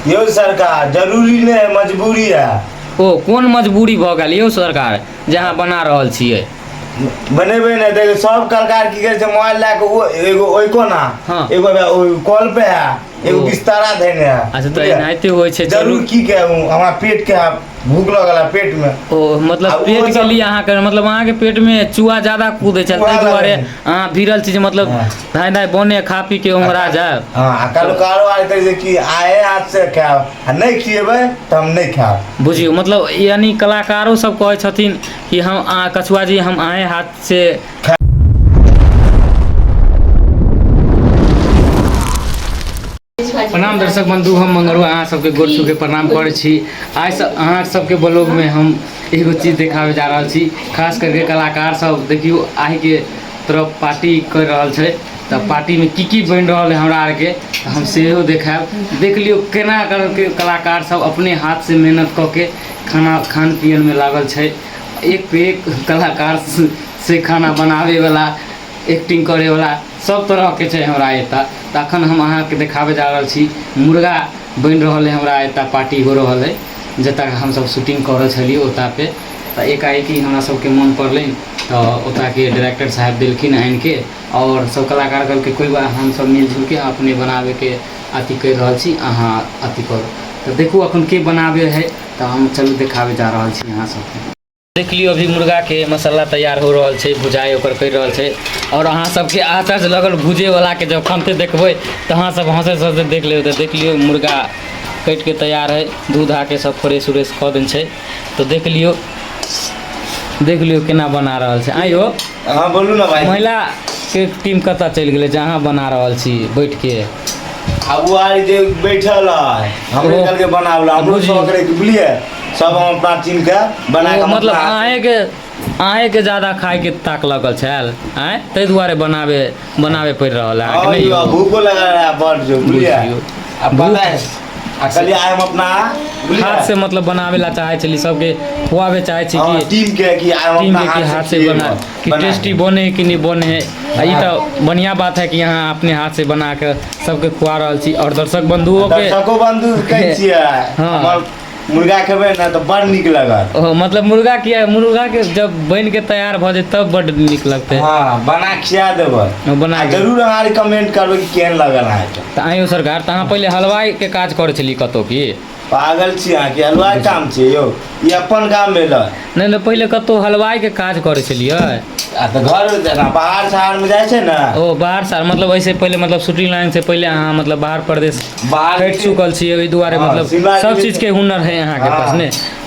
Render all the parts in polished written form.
यो सरकार जरूरी नहीं है, मजबूरी है। ओ कोन मजबूरी भऽ गेल यौ सरकार जहाँ बना रहल छियै? बनेबे नहीं देखे सब कलाकार की करे मोबाइल लाके एगो ओइ कोना एगो कॉल पे है एगो बिस्तारा देने है। अच्छा तो एनाहिते होइ छै। जरूर की कहूँ हमरा पेट के भूख लगल पेट में। ओ मतलब पेट के लिए अहाँ के मतलब अहाँ के पेट में चूहा ज्यादा कूदे छै ताहि दुआरे अहाँ भिरल चीज मतलब धाय धाय बने खा पी के उमरा जाए। हां कलाकारो आर करे छै कि आए हाथ से खाओ आ नहीं खिएबै त हम नहीं खाओ। बुझियो मतलब यानी कलाकारों सब कहै छथिन कि हम कछुआ जी हम आए हाथ से प्रणाम दर्शक बंधु हम मंगरू अहाँ सबके गोर छू के प्रणाम करे छी। आज अहाँ सबके ब्लॉग में हम एगो चीज देखावे जा रहल छी। खास करके कलाकार सब देखियो आहि के तरफ पार्टी कर रहल छै त पार्टी में की बन रहल है हमरा आर के हम सेहो देखाब। देख लियो केना करके कलाकार सब अपने हाथ से मेहनत क के खान पियन में लागल छै। एक पे एक कलाकार से खाना बनावे वाला एक्टिंग करे वाला सब तरह के छै हमरा एता। तखन हम अहाँ के देखावे जा रहल छी मुर्गा बन रहल है हमरा एता पार्टी हो रहल है जतऽ हम सब शूटिंग कर रहे छलिए ओता पे। तो एकाएकी हमरा सबके मन पड़लै तो ओता के डायरेक्टर साहब दिलखिन आन के और सब कलाकार कल के कोई बार हम सब मिलजुल के अपने बनावे के अथी कर रहल छी अहाँ अथी करू। तो देखू अखन के बनावे है तो हम चलू देखावे जा रहल छी अहाँ सबके। देख लियो अभी मुर्गा के मसाला तैयार हो रहा है भुजाई ओकर कर रहा है और अहाँ सबके आटा से लगल भुजे वाला के जब खनते देखबे तो अहाँ सब हंसे हंसे देख ले। तो देख लियो मुर्गा कट के तैयार है दूध आके सब फ्रेश उरेश कऽ देन छै। तो देख लियो केना बना रहल छै। आइयो हां बोलू ना भाई महिला के टीम कतऽ चलि गेलै जहाँ बना रहल छी बैठ के अब आर जे बैठल है हमरे कल के बनावला हमरो सब करे के बुझलिए सब हम अपना टीम के बना के मतलब आए के ज्यादा खाए के ताक लगल छल आए तै दुआरे बनावे पड़ रहल है कि नहीं? भूखो लगा है बड़ जो बुझलिए अब पता है अकली आए हम अपना हाथ से मतलब बनावे ला चाहे छली सबके खुआवे चाहे छी कि टीम के कि टीम के हाथ से बना कि टेस्टी बने कि नहीं बने। ई तो बढ़िया बात है कि यहाँ अपने हाथ से बना के सबके खुआ रहल छी और दर्शक बंधुओं के कहै छियै हमर मुर्गा खेबै ना तो बड़ निक लगत। ओ मतलब मुर्गा के जब बन के तैयार भ जाए तब बड़ निक लगते। हां बना खिया देबै बना जरूर अहाँ कमेंट करबै कि केहन लगल है। त आइयो सरकार त अहाँ पहले हलवाई के काज करे छली कतो की? पागल छी अहाँ के हलवाई काम छै यौ ई अपन काम भेल नहीं पहले कतो हलवाई के काज करे छलिए आ तो घर जना बाहर शहर में जाए छै ना। ओ बाहर शहर मतलब ऐसे पहले मतलब शूटिंग लाइन से पहले अहाँ मतलब बाहर प्रदेश बाहर चुकल छी ओइ दुआरे मतलब सब चीज के हुनर है यहाँ के पास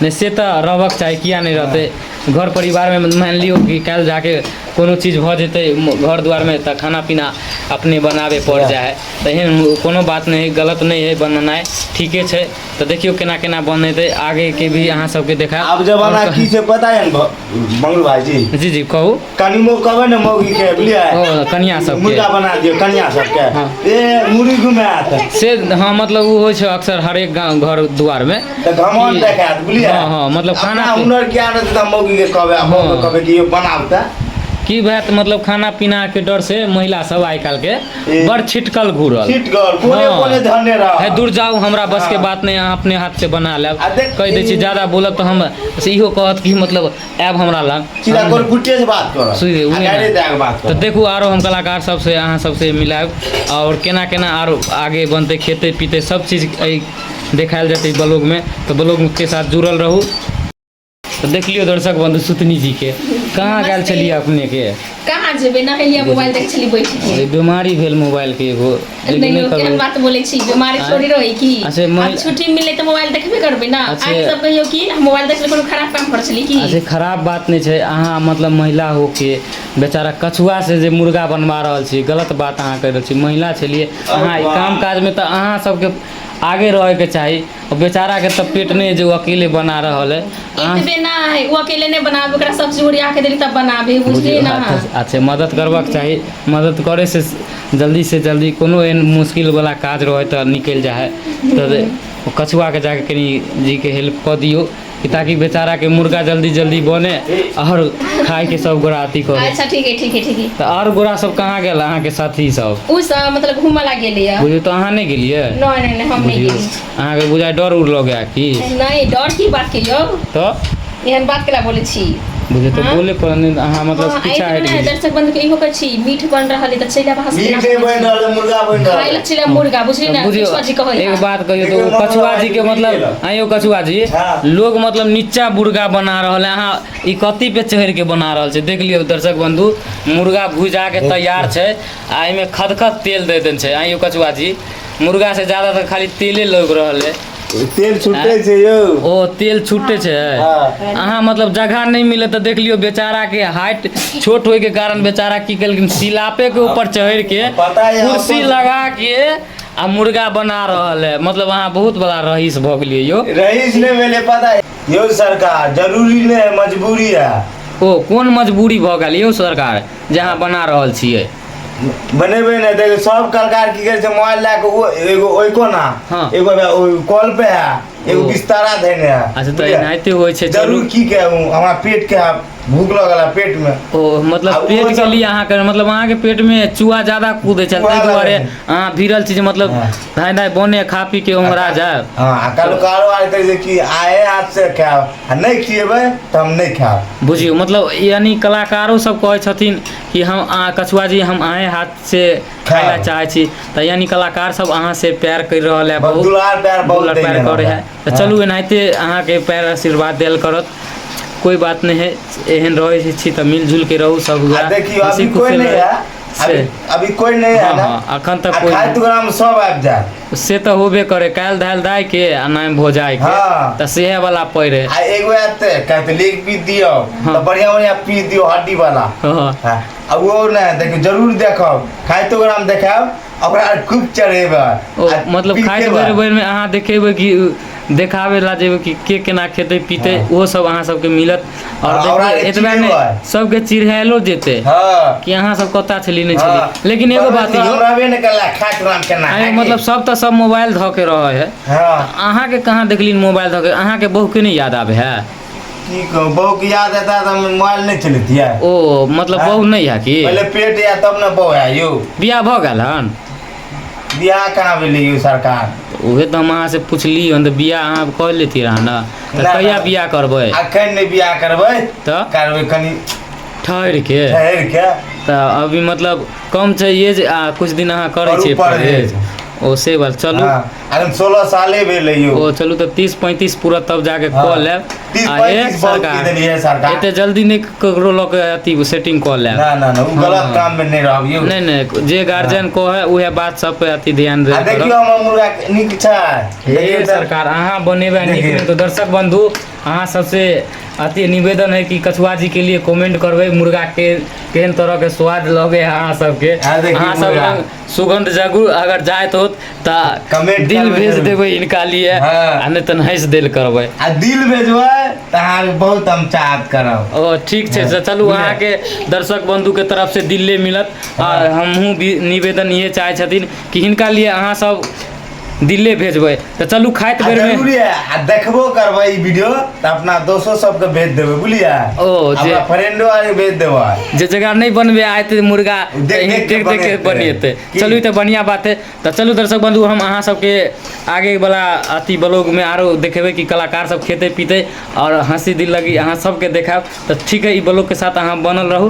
ने से तो रहबक चाहे किया नहीं रहते। घर परिवार में मान लियो कि कल जाके कोनो चीज भ जेते घर द्वार में तो खाना पीना अपने बनावे पड़ जाए तो एहन कोनो बात नहीं गलत नहीं है बननाइ ठीके छै। तो देखियो केना केना बनेते आगे के भी अहाँ सबके देखा। अब जमाना की से पता है मंगल भाई जी जी कहू कनिमो कहबे न मौगी के बुझलिए ओ कन्या सब मुर्गा बना दियो कन्या सब के ए मुड़ी घुमात से। हां मतलब वो होय छै अक्सर हर एक घर द्वार में त घमंड देखात बुझलिए। हां मतलब खाना हुनर क्या रहता मौगी के कहबे कि ये बनावता की बात मतलब खाना पीना के डर से महिला सब आई काल के बड़ छिटकल घूरल कोने धरने रह है दूर जाओ हमरा बस के बात नहीं अहाँ अपने हाथ से बना लेब कह दे छी ज्यादा बोलब तो हम इहो कहत कि मतलब ऐब हमरा लग सीधा कोन गुट्टे से बात कर सुई तो देखू आरो हम कलाकार सब से अहाँ सब से मिलाब और केना केना आरो आगे बनते खेते पीते सब चीज देखायल जाते ब्लॉग में। तो ब्लॉग के साथ जुड़ल रहू। तो देख लियो दर्शक बंधु सुतनी जी के कहाँ गल चलिए अपने के कहाँ जेबे नहलिया मोबाइल देख चली बैठ के बीमारी भेल मोबाइल के एगो नहीं केहन बात बोले छी बीमारी थोड़ी रही की आज छुट्टी मिले तो मोबाइल देखबे करबे ना। आइ सब कहियो कि मोबाइल देखले कोनो खराब काम कर चली की? अच्छा खराब बात नहीं छै अहाँ मतलब महिला हो के बेचारा कछुआ से जे मुर्गा बनवा रहल छी गलत बात अहाँ कह रहल छी। महिला छलिए अहाँ काम काज में तो अहाँ सबके आगे रहे के चाहिए और बेचारा के तब पेट नहीं जो अकेले बना रहल है इतबे ना है वो अकेले नहीं बनाबे ओकरा सब्जी उड़िया के देली तब बनाबे बुझलिए ना। अच्छा मदद करबाक चाहिए मदद करे से जल्दी कोनो एहन मुश्किल वाला काज रहे तो निकल जाए तो कछुआ के जाके कनी जी के हेल्प कर दियो कि ताकि बेचारा के मुर्गा जल्दी जल्दी बने और खाए के सब गोरा अथी करे। अच्छा ठीक है तो और गोरा सब कहाँ गेल अहाँ के साथी सब? उ सब मतलब घूमे ला गेले है। बुझियो तो अहाँ नहीं गेलिए? नहीं हम नहीं गेली। अहाँ के बुझाय डर उड़ लग गया की? नहीं डर की बात कहियो तो एहन बात केला बोले छी? बुझे तो बोले पर अहाँ मतलब पीछा हट गेली। दर्शक बंधु के इहो कहै छी मीठ बन रहल है त चैला भास मीठ बन रहल मुर्गा बन रहल। खाइ ला चैला मुर्गा बुझली ना? कछुआ जी कहै एक बात कहियो तो कछुआ जी के मतलब आइयो कछुआ जी लोग मतलब नीचा मुर्गा बना रहल है, अहाँ ई कथी पे चढ़ के बना रहल छै? देख लियो दर्शक बंधु, मुर्गा भुजा के तैयार छै आ एमे खदखद तेल दे देन छै। आइयो कछुआ जी मुर्गा से ज्यादा तो खाली तेले लग रहल है। तेल छूटे छै यो। ओ तेल छूटे छै। अहाँ मतलब जगह नहीं मिले तो देख लियो बेचारा के हाइट छोट होए के कारण बेचारा की केलखिन सिलापे के ऊपर चढ़ के कुर्सी लगा के आ मुर्गा बना रहल है। मतलब अहाँ बहुत बड़ा रईस भ गेलिए यो। रईस ने भेले पता है यो सरकार, जरूरी नहीं है मजबूरी है। ओ कोन मजबूरी भ गेल यो सरकार जहाँ बना रहल छियै? बनेबे नहीं देखे सब कलाकार की करे छै मोबाइल ला के एगो ओइ कोना एगो कॉल पे है एगो बिस्तारा देने है। अच्छा तो एनाहिते होय छै। जरूर की कहूं हमरा पेट के भूख लगला पेट में। ओ मतलब पेट के लिए अहाँ के मतलब अहाँ के पेट में चूहा ज्यादा कूदे छै ताहि दुआरे अहाँ भिरल चीज मतलब धाय धाय बने खा पी के उमरा जाए। हां कल कारोबार करे छै कि आए हाथ से खाओ आ नहीं खिएबे त हम नहीं खाओ। बुझियो मतलब यानी कलाकारों सब कहै छथिन कि हम कछुआ जी हम आए हाथ से खाय ला चाहे छी त यानी कलाकार सब अहाँ से प्यार कर रहल है, बहुत दुलार प्यार करे है। तो चलू एनाहिते अहाँ के प्यार आशीर्वाद देल करत, कोई बात नहीं है। एहन रहे छी त मिलजुल के रहू सब। देखियो अभी कोई नहीं है, अभी कोई नहीं है ना अखन तक कोई खाए ग्राम सब आबि जाए से तो होबे करे। काल धाल दाय के आ नाम भोजाय के त सेहे वाला पड़े आ एगो आते कहते लेग पीस दियो त बढ़िया पीस दियो हड्डी वाला। हां आ वो ना देखियो जरूर देखब खाए ग्राम देखाब ओकरा खूब चढ़ेबे। मतलब खाए बेर में अहाँ देखेबे कि देखावे ला जेबे कि के केना खेते पीते वो सब अहाँ सबके मिलत। और देखिए एतबे में सबके चिढ़ायलो जेते कि अहाँ सब कता छली नहीं छली। लेकिन एगो बात यो रहबे न करला खाट राम केना मतलब सब त सब मोबाइल ध के रहे है। अहाँ के कहाँ देखली मोबाइल ध के? अहाँ के बहू के नहीं याद आवे है? की कहूं बहू के याद आता त मोबाइल नहीं चलतिया। ओ मतलब बहू नहीं है कि पहले पेट या तब न बहू है यो। बियाह भ गेल हन? बियाह कहाँ भेलै यो सरकार? उहे तो हम अहाँ से पुछली हन। त बियाह अहाँ कर लेती रह ना त कहिया बियाह करबै? अखन नहीं बियाह करबै त करबै कनी ठहर के। त अभी मतलब कम छै एज कुछ दिन अहाँ करै छियै परहेज ओ से बात। चलू अखन 16 साले भेलै यो। ओ चलू त 30-35 पूरा तब जाके क लेब। 30-35 सरकार एते जल्दी नहीं ककरो ल के अथी सेटिंग क लेब। ना उ गलत काम में नहीं रहब यो। नहीं जे गार्जियन को है उहे बात सब पे अति ध्यान दे। देखियो हमर मुर्गा नीक छै। हे सरकार अहाँ बनेबे नीक तो दर्शक बंधु अहाँ सबसे अति निवेदन है कि कछुआ जी के लिए कमेंट करबे मुर्गा के केहन तरह के स्वाद लगे है अहाँ सबके। अहाँ सब सुगंध जगू अगर जाए तो दिल भेज देवे इनका लिए आ नहीं तो हंस दिल करबे आ दिल भेजबै त अहाँ बहुत हम चाहत करब। ओ ठीक छै चलू अहाँ के दर्शक बंधु के तरफ से दिल्ले मिलत। और हमहू भी निवेदन ये चाहे छथिन कि हिनका लिए अहाँ सब दिल्ले भेजबै। तो चलू खाइत बेर में जरूरी है आ देखबो करबै ई वीडियो त अपना दोस्तों सबके भेज देबै बुझलिए। ओ जे फ्रेंडो आके भेज देबै जे जगह नहीं बनबे आए तो मुर्गा देख के बनेते। चलू तो बढ़िया बात है। तो चलू दर्शक बंधु हम अहाँ सबके आगे वाला अति ब्लॉग में आरो देखेबे कि कलाकार सब खेते पीते और हंसी दिल लगी अहाँ सबके देखाब। तो ठीक है ई ब्लॉग के साथ अहाँ बनल रहू।